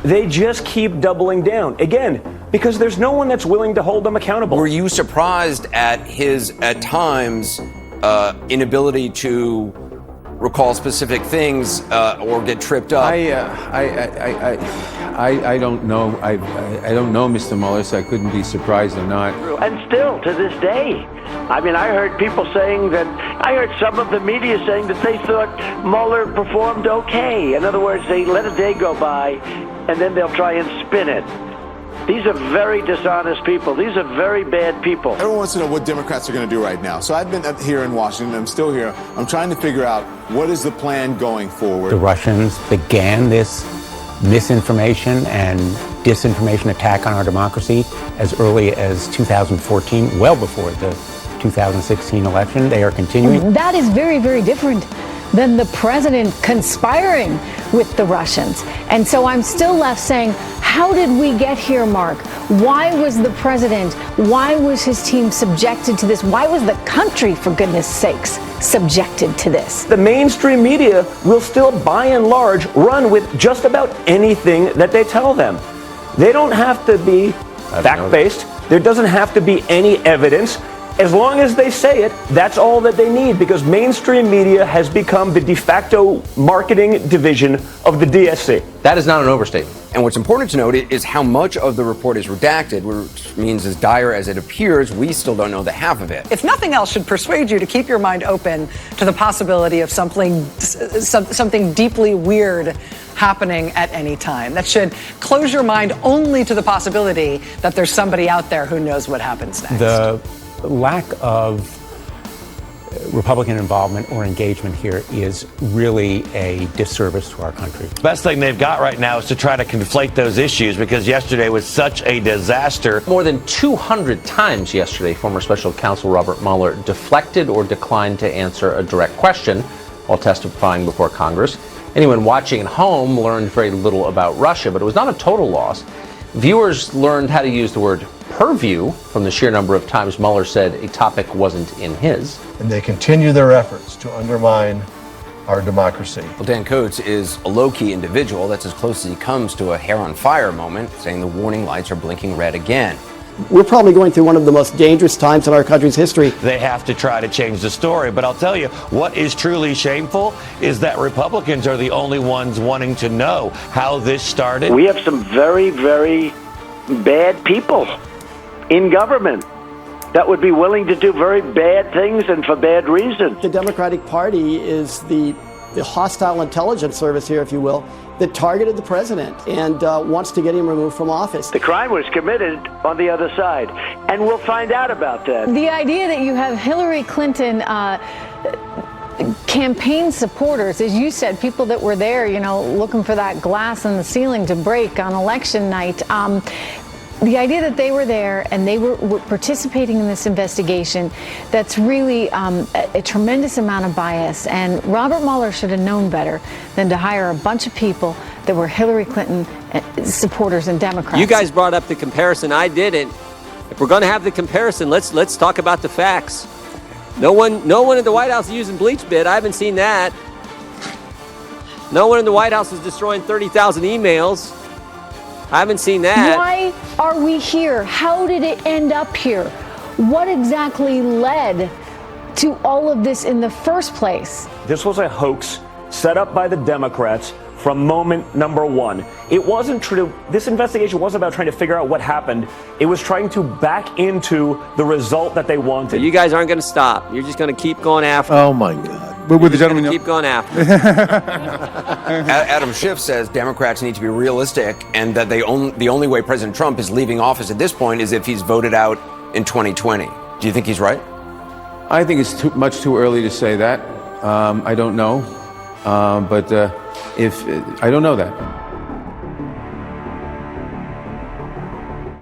they just keep doubling down. Again, because there's no one that's willing to hold them accountable. Were you surprised at his, at times, inability to recall specific things or get tripped up? I don't know. I don't know Mr. Mueller, so I couldn't be surprised or not. And still, to this day, I mean, I heard people saying that, I heard some of the media saying that they thought Mueller performed okay. In other words, they let a day go by, and then they'll try and spin it. These are very dishonest people. These are very bad people. Everyone wants to know what Democrats are going to do right now. So I've been here in Washington. I'm still here. I'm trying to figure out what is the plan going forward. The Russians began this misinformation and disinformation attack on our democracy as early as 2014, well before the 2016 election. They are continuing. That is very, very different than the president conspiring with the Russians. And so I'm still left saying, how did we get here, Mark? Why was the president, why was his team subjected to this? Why was the country, for goodness sakes, subjected to this? The mainstream media will still, by and large, run with just about anything that they tell them. They don't have to be fact-based. There doesn't have to be any evidence. As long as they say it, that's all that they need, because mainstream media has become the de facto marketing division of the DSC. That is not an overstatement. And what's important to note is how much of the report is redacted, which means as dire as it appears, we still don't know the half of it. If nothing else should persuade you to keep your mind open to the possibility of something deeply weird happening at any time. That should close your mind only to the possibility that there's somebody out there who knows what happens next. The lack of Republican involvement or engagement here is really a disservice to our country. The best thing they've got right now is to try to conflate those issues, because yesterday was such a disaster. More than 200 times yesterday, former special counsel Robert Mueller deflected or declined to answer a direct question while testifying before Congress. Anyone watching at home learned very little about Russia, but it was not a total loss. Viewers learned how to use the word purview from the sheer number of times Mueller said a topic wasn't in his. And they continue their efforts to undermine our democracy. Well, Dan Coates is a low-key individual. That's as close as he comes to a hair-on-fire moment, saying the warning lights are blinking red again. We're probably going through one of the most dangerous times in our country's history. They have to try to change the story. But I'll tell you, what is truly shameful is that Republicans are the only ones wanting to know how this started. We have some very, very bad people in government that would be willing to do very bad things and for bad reasons. The Democratic Party is the hostile intelligence service here, if you will, that targeted the president and wants to get him removed from office. The crime was committed on the other side, and we'll find out about that. The idea that you have Hillary Clinton campaign supporters, as you said, people that were there, you know, looking for that glass in the ceiling to break on election night. The idea that they were there and they were participating in this investigation, that's really a tremendous amount of bias. And Robert Mueller should have known better than to hire a bunch of people that were Hillary Clinton supporters and Democrats. You guys brought up the comparison. I didn't. If we're going to have the comparison, let's talk about the facts. No one in the White House is using bleach bit. I haven't seen that. No one in the White House is destroying 30,000 emails. I haven't seen that. Why are we here? How did it end up here? What exactly led to all of this in the first place? This was a hoax set up by the Democrats from moment number one. It wasn't true. This investigation wasn't about trying to figure out what happened. It was trying to back into the result that they wanted. You guys aren't going to stop. You're just going to keep going after. Oh my God. But with the gentleman, keep going after. Adam Schiff says Democrats need to be realistic, and that the only way President Trump is leaving office at this point is if he's voted out in 2020. Do you think he's right? I think it's much too early to say that. I don't know. But I don't know that.